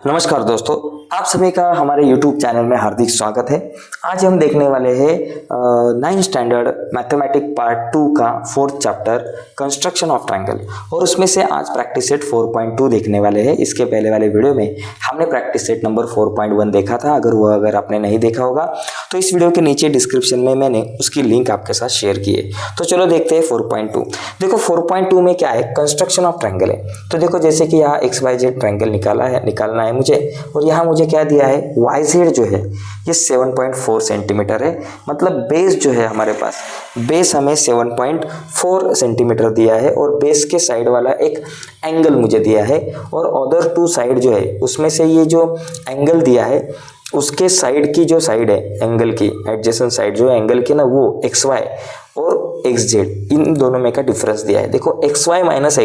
नमस्कार दोस्तों, आप सभी का हमारे YouTube चैनल में हार्दिक स्वागत है। आज हम देखने वाले हैं 9th स्टैंडर्ड मैथमेटिक पार्ट 2 का 4th chapter construction of triangle और उसमें से आज प्रैक्टिस सेट 4.2 देखने वाले हैं। इसके पहले वाले वीडियो में हमने प्रैक्टिस सेट नंबर 4.1 देखा था। अगर आपने नहीं देखा होगा तो इस वीडियो के नीचे डिस्क्रिप्शन में मैंने उसकी लिंक आपके साथ शेयर की है। तो चलो देखते हैं 4.2। देखो 4.2 में क्या है, कंस्ट्रक्शन ऑफ ट्रायंगल है। तो देखो जैसे कि यहाँ XYZ ट्रायंगल निकालना है मुझे, और यहाँ मुझे क्या दिया है, YZ जो है ये 7.4 सेंटीमीटर है। मतलब बेस जो है हमारे पास, बेस हमें 7.4 सेंटीमीटर दिया है और बेस के साइड वाला एक एंगल मुझे दिया है, और अदर टू साइड जो है उसमें से ये जो एंगल दिया है उसके साइड की जो साइड है एंगल की, एडजेसेंट साइड जो है एंगल की ना, वो XY और XZ इन दोनों में का डिफरेंस दिया है। देखो XY माइनस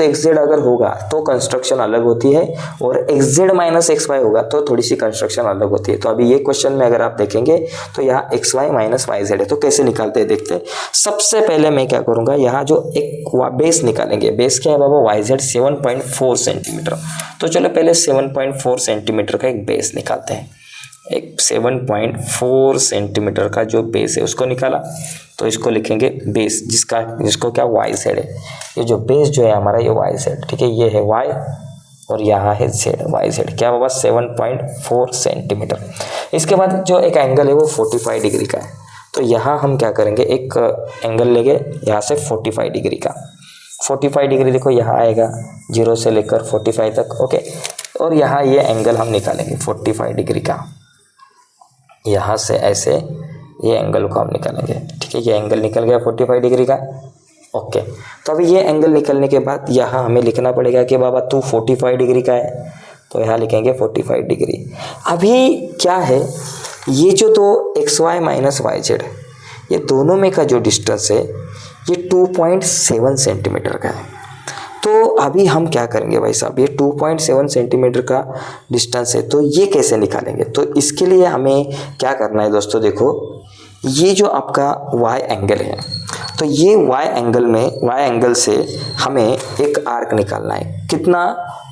XZ अगर होगा तो कंस्ट्रक्शन अलग होती है, और XZ माइनस XY होगा तो थोड़ी सी कंस्ट्रक्शन अलग होती है। तो अभी ये क्वेश्चन में अगर आप देखेंगे तो यहाँ XY माइनस YZ है, तो कैसे निकालते हैं देखते हैं। सबसे पहले मैं क्या करूँगा, यहाँ जो एक बेस निकालेंगे। बेस क्या है बाबा, YZ 7.4 सेंटीमीटर। तो चलो पहले 7.4 सेंटीमीटर का एक बेस निकालते हैं। एक 7.4 सेंटीमीटर का जो बेस है उसको निकाला, तो इसको लिखेंगे बेस, जिसको क्या YZ है। ये जो बेस जो है हमारा ये YZ, ठीक है, ये है Y और यहाँ है Z, YZ क्या बाबा 7.4 सेंटीमीटर। इसके बाद जो एक एंगल है वो 45 डिग्री का है। तो यहाँ हम क्या करेंगे, एक एंगल लेंगे यहाँ से 45 डिग्री का। 45 डिग्री देखो यहाँ आएगा 0 से लेकर 45 तक, ओके। और यहाँ ये एंगल हम निकालेंगे 45 डिग्री का। यहाँ से ऐसे ये एंगल को हम निकालेंगे, ठीक है। ये एंगल निकल गया 45 डिग्री का, ओके। तो अभी ये एंगल निकलने के बाद यहाँ हमें लिखना पड़ेगा कि बाबा तू 45 डिग्री का है, तो यहाँ लिखेंगे 45 डिग्री। अभी क्या है, ये जो तो XY माइनस YZ ये दोनों में का जो डिस्टेंस है ये 2.7 सेंटीमीटर का है। तो अभी हम क्या करेंगे भाई साहब, ये 2.7 सेंटीमीटर का डिस्टेंस है, तो ये कैसे निकालेंगे। तो इसके लिए हमें क्या करना है दोस्तों, देखो ये जो आपका Y एंगल है, तो ये Y एंगल से हमें एक आर्क निकालना है। कितना,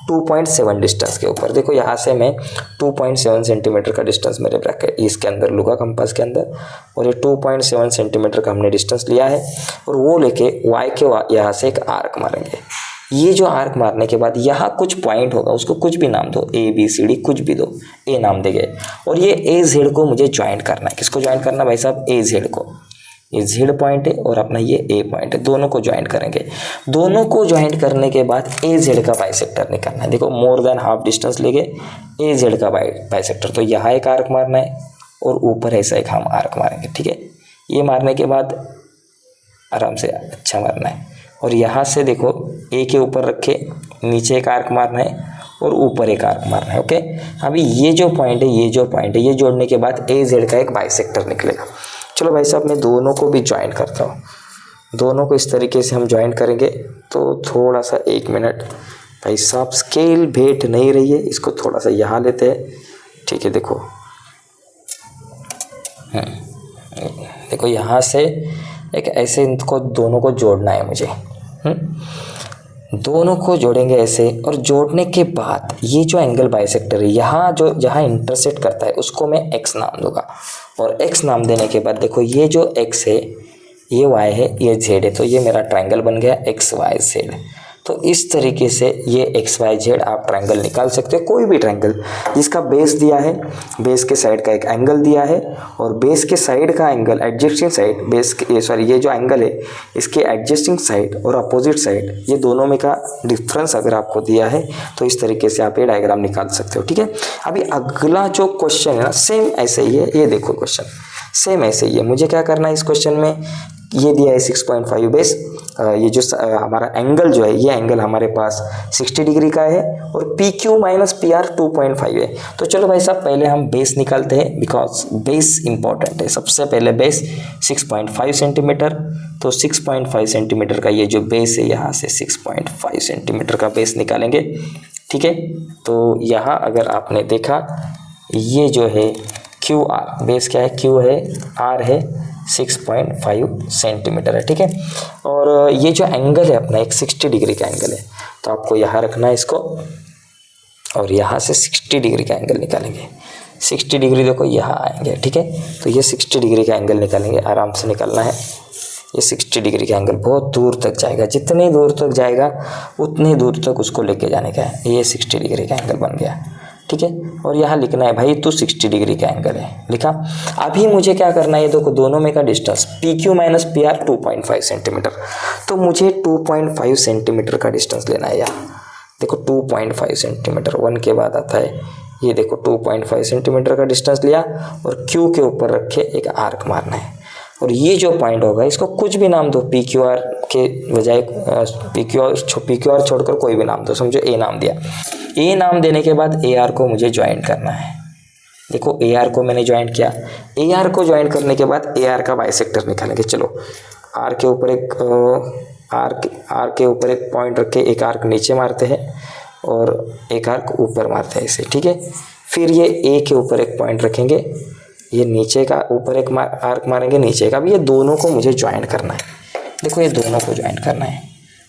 2.7 डिस्टेंस के ऊपर। देखो यहाँ से मैं 2.7 सेंटीमीटर का डिस्टेंस मेरे ब्रैकेट इसके अंदर लूँगा, कंपास के अंदर, और ये 2.7 सेंटीमीटर का हमने डिस्टेंस लिया है, और वो लेके Y के यहाँ से एक आर्क मारेंगे। ये जो आर्क मारने के बाद यहाँ कुछ पॉइंट होगा, उसको कुछ भी नाम दो, ABCD कुछ भी दो, A नाम देंगे। और ये AZ को मुझे ज्वाइंट करना है। किसको ज्वाइंट करना भाई साहब, AZ को। ये Z पॉइंट है और अपना ये A पॉइंट है, दोनों को ज्वाइंट करेंगे। दोनों को ज्वाइंट करने के बाद AZ का बाइसेक्टर निकालना है। देखो मोर देन हाफ डिस्टेंस लेके AZ का बाइसेक्टर, तो यहाँ एक आर्क मारना है और ऊपर ऐसा एक हम आर्क मारेंगे, ठीक है। ये मारने के बाद आराम से अच्छा मारना है, और यहाँ से देखो A के ऊपर रखे नीचे एक आर्क मारना है और ऊपर एक आर्क मारना है, ओके। अभी ये जो पॉइंट है ये जोड़ने के बाद AZ का एक बाइसेक्टर निकलेगा। चलो भाई साहब मैं दोनों को भी ज्वाइंट करता हूँ। दोनों को इस तरीके से हम ज्वाइंट करेंगे। तो थोड़ा सा 1 मिनट भाई साहब, स्केल भेट नहीं रही है, इसको थोड़ा सा यहाँ लेते हैं, ठीक है। देखो देखो यहाँ से एक ऐसे इनको दोनों को जोड़ना है मुझे। दोनों को जोड़ेंगे ऐसे, और जोड़ने के बाद ये जो एंगल बाइसेक्टर है यहाँ जो जहाँ इंटरसेक्ट करता है उसको मैं X नाम दूंगा, और X नाम देने के बाद देखो ये जो X है, ये Y है, ये Z है, तो ये मेरा ट्रायंगल बन गया XYZ। तो इस तरीके से ये XYZ आप ट्रायंगल निकाल सकते हो, कोई भी ट्रायंगल जिसका बेस दिया है, बेस के साइड का एक एंगल दिया है, और बेस के साइड का एंगल एडजस्टिंग साइड, ये जो एंगल है इसके एडजस्टिंग साइड और अपोजिट साइड, ये दोनों में का डिफरेंस अगर आपको दिया है तो इस तरीके से आप ये डायग्राम निकाल सकते हो, ठीक है। अभी अगला जो क्वेश्चन है ना, सेम ऐसे ही है। ये देखो क्वेश्चन सेम ऐसे ही है। मुझे क्या करना है इस क्वेश्चन में, ये दिया है 6.5 बेस, ये जो हमारा एंगल जो है ये एंगल हमारे पास 60 डिग्री का है, और PQ माइनस PR 2.5 है। तो चलो भाई साहब पहले हम बेस निकालते हैं, बिकॉज बेस इंपॉर्टेंट है। सबसे पहले बेस 6.5 सेंटीमीटर, तो 6.5 सेंटीमीटर का ये जो बेस है यहाँ से 6.5 सेंटीमीटर का बेस निकालेंगे, ठीक है। तो यहाँ अगर आपने देखा ये जो है QR, बेस क्या है, Q है, R है, 6.5 सेंटीमीटर है, ठीक है। और ये जो एंगल है अपना एक 60 डिग्री का एंगल है, तो आपको यहाँ रखना है इसको, और यहाँ से 60 डिग्री का एंगल निकालेंगे। 60 डिग्री देखो यहाँ आएंगे, ठीक है। तो ये 60 डिग्री का एंगल निकालेंगे, आराम से निकालना है। ये 60 डिग्री का एंगल बहुत दूर तक जाएगा, जितनी दूर तक जाएगा उतनी दूर तक उसको लेके जाने का है। ये 60 डिग्री का एंगल बन गया, ठीक है। और यहाँ लिखना है भाई तो 60 डिग्री का एंगल है, लिखा। अभी मुझे क्या करना है, ये देखो दोनों में का distance PQ minus PR 2.5 centimetre, तो मुझे 2.5 सेंटीमीटर का डिस्टेंस लेना है। यहाँ देखो 2.5 सेंटीमीटर 1 के बाद आता है, ये देखो 2.5 सेंटीमीटर का डिस्टेंस लिया और Q के ऊपर रखे एक आर्क मारना है। और ये जो पॉइंट होगा इसको कुछ भी नाम दो, PQR के बजाय PQR छोड़कर कोई भी नाम दो, समझो A नाम दिया। A नाम देने के बाद AR को मुझे ज्वाइन करना है। देखो AR को मैंने ज्वाइन किया, AR को ज्वाइन करने के बाद AR का बाइसेक्टर निकालेंगे। चलो R के ऊपर एक पॉइंट रख के एक आर्क नीचे मारते हैं और एक आर्क ऊपर मारते हैं इसे, ठीक है। फिर ये A के ऊपर एक पॉइंट रखेंगे, ये नीचे का ऊपर एक आर्क मारेंगे नीचे का। अब ये दोनों को मुझे ज्वाइन करना है, देखो ये दोनों को ज्वाइन करना है।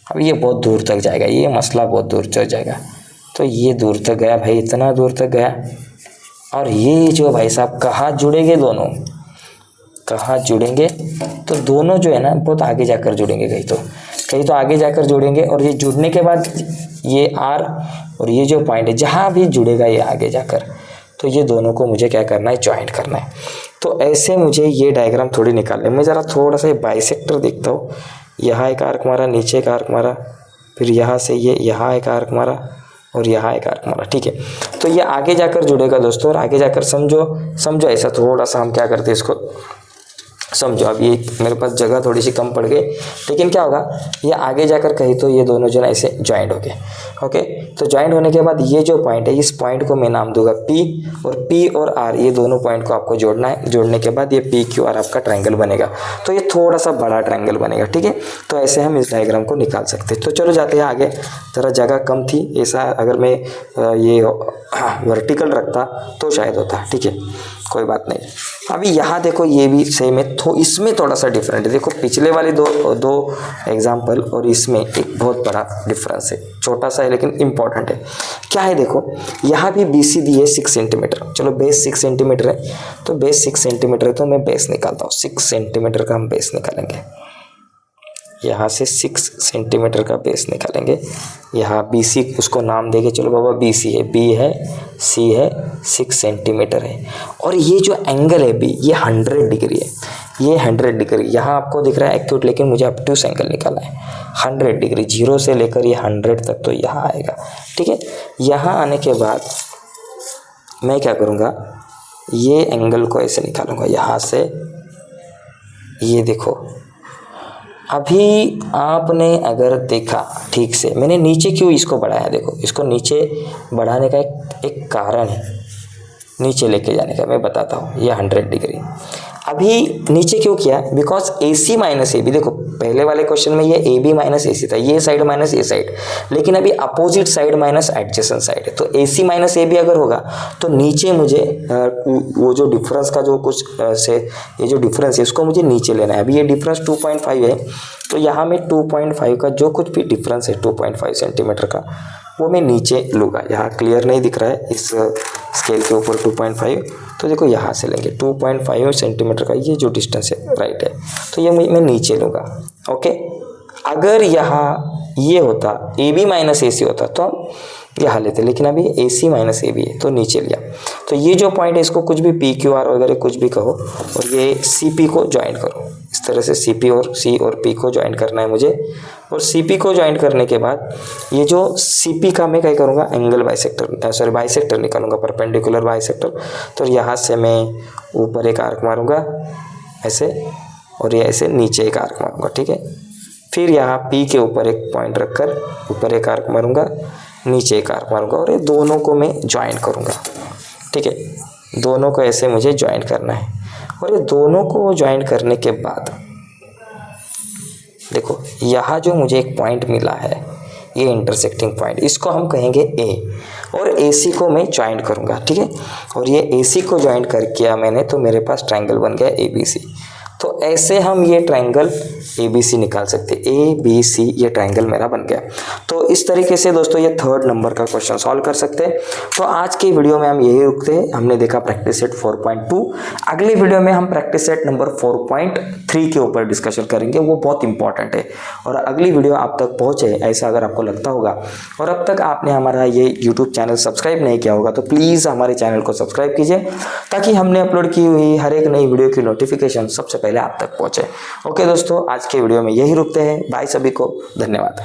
अब ये बहुत दूर तक जाएगा, ये मसला बहुत दूर तक जाएगा। तो ये दूर तक गया भाई, इतना दूर तक गया। और ये जो भाई साहब कहाँ जुड़ेंगे, दोनों कहाँ जुड़ेंगे, तो दोनों जो है ना बहुत आगे जाकर जुड़ेंगे, कहीं तो आगे जाकर जुड़ेंगे। और ये जुड़ने के बाद ये R और ये जो पॉइंट है जहाँ भी जुड़ेगा ये आगे जाकर, तो ये दोनों को मुझे क्या करना है, ज्वाइन करना है। तो ऐसे मुझे ये डायग्राम थोड़ी निकालने, मैं ज़रा थोड़ा सा बाइसेक्टर देखता हूँ। यहाँ एक आर्क मारा, नीचे एक आर्क मारा, फिर यहाँ से ये यहाँ एक आर्क मारा और यहाँ एक आर्क मारा, ठीक है। तो ये आगे जाकर जुड़ेगा दोस्तों, और आगे जाकर समझो ऐसा थोड़ा सा हम क्या करते हैं इसको समझो। अब ये मेरे पास जगह थोड़ी सी कम पड़ गई, लेकिन क्या होगा, ये आगे जाकर कहीं तो ये दोनों जो है ऐसे ज्वाइंट हो गए, ओके। तो ज्वाइंट होने के बाद ये जो पॉइंट है, इस पॉइंट को मैं नाम दूंगा P, और P और R ये दोनों पॉइंट को आपको जोड़ना है। जोड़ने के बाद ये PQR आपका ट्रायंगल बनेगा, तो ये थोड़ा सा बड़ा ट्रायंगल बनेगा, ठीक है। तो ऐसे हम इस डायग्राम को निकाल सकते हैं। तो चलो जाते हैं आगे, ज़रा जगह कम थी, ऐसा अगर मैं ये वर्टिकल रखता तो शायद होता, ठीक है, कोई बात नहीं। अभी यहाँ देखो ये भी सेम है, तो इसमें थोड़ा सा डिफरेंट है। देखो पिछले वाले दो एग्जाम्पल और इसमें एक बहुत बड़ा डिफरेंस है, छोटा सा है लेकिन इम्पॉर्टेंट है। क्या है देखो, यहाँ भी BC दी है 6 सेंटीमीटर, चलो बेस 6 सेंटीमीटर है, तो बेस 6 सेंटीमीटर है, तो मैं बेस निकालता हूँ। 6 सेंटीमीटर का हम बेस निकालेंगे, यहाँ से 6 सेंटीमीटर का बेस निकालेंगे। यहाँ BC उसको नाम देंगे, चलो बाबा BC है, B है, C है, 6 सेंटीमीटर है। और ये जो एंगल है B, ये 100 डिग्री है, ये 100 डिग्री। यहाँ आपको दिख रहा है एक्यूट, लेकिन मुझे ऑब्ट्यूस एंगल निकालना है 100 डिग्री, 0 से लेकर ये 100 तक, तो यहाँ आएगा, ठीक है। यहाँ आने के बाद मैं क्या करूँगा, ये एंगल को ऐसे निकालूंगा यहाँ से। ये देखो अभी आपने अगर देखा ठीक से, मैंने नीचे क्यों इसको बढ़ाया, देखो इसको नीचे बढ़ाने का एक कारण है, नीचे लेके जाने का, मैं बताता हूँ। ये 100 डिग्री अभी नीचे क्यों किया, बिकॉज AC माइनस AB, देखो पहले वाले क्वेश्चन में ये AB माइनस AC था, ये साइड माइनस ये साइड, लेकिन अभी opposite side minus adjacent side है। तो AC माइनस AB अगर होगा तो नीचे मुझे वो जो डिफरेंस का जो कुछ से ये जो डिफरेंस है इसको मुझे नीचे लेना है। अभी ये डिफरेंस 2.5 है, तो यहाँ में 2.5 का जो कुछ भी डिफरेंस है 2.5 सेंटीमीटर का, वो मैं नीचे लूँगा। यहाँ क्लियर नहीं दिख रहा है इस स्केल के ऊपर 2.5, तो देखो यहाँ से लेंगे 2.5 सेंटीमीटर का ये जो डिस्टेंस है, राइट है, तो ये मैं नीचे लूँगा, ओके। अगर यहाँ ये होता AB माइनस AC होता तो हम यहाँ लेते, लेकिन अभी AC माइनस AB है तो नीचे लिया। तो ये जो पॉइंट है इसको कुछ भी PQR वगैरह कुछ भी कहो, और ये CP को ज्वाइन करो इस तरह से। CP और C और P को ज्वाइन करना है मुझे, और CP को ज्वाइन करने के बाद ये जो CP का मैं क्या करूँगा, एंगल बाइसेक्टर निकालूंगा, परपेंडिकुलर बाइसेक्टर। तो यहाँ से मैं ऊपर एक आर्क मारूंगा ऐसे, और ये ऐसे नीचे एक आर्क मारूंगा, ठीक है। फिर यहाँ P के ऊपर एक पॉइंट रखकर ऊपर एक आर्क मारूंगा, नीचे एक आर्क मारूंगा, और ये दोनों को मैं ज्वाइन करूंगा, ठीक है। दोनों को ऐसे मुझे ज्वाइन करना है, और ये दोनों को ज्वाइन करने के बाद देखो यहाँ जो मुझे एक पॉइंट मिला है, ये इंटरसेक्टिंग पॉइंट, इसको हम कहेंगे A, और AC को मैं ज्वाइन करूँगा, ठीक है। और ये AC को ज्वाइन कर किया मैंने, तो मेरे पास ट्रायंगल बन गया ABC। तो ऐसे हम ये ट्रायंगल ABC निकाल सकते हैं। ABC ये ट्रायंगल मेरा बन गया। तो इस तरीके से दोस्तों ये 3rd नंबर का क्वेश्चन सॉल्व कर सकते हैं। तो आज की वीडियो में हम यही रुकते हैं। हमने देखा प्रैक्टिस सेट 4.2। अगली वीडियो में हम प्रैक्टिस सेट नंबर 4.3 के ऊपर डिस्कशन करेंगे, वो बहुत इंपॉर्टेंट है। और अगली वीडियो आप तक पहुंचे ऐसा अगर आपको लगता होगा और अब तक आपने हमारा ये यूट्यूब चैनल सब्सक्राइब नहीं किया होगा तो प्लीज़ हमारे चैनल को सब्सक्राइब कीजिए, ताकि हमने अपलोड की हुई हर एक नई वीडियो की नोटिफिकेशन सबसे पहले आप तक पहुंचे। ओके दोस्तों, आज के वीडियो में यही रुकते हैं। बाय सभी को, धन्यवाद।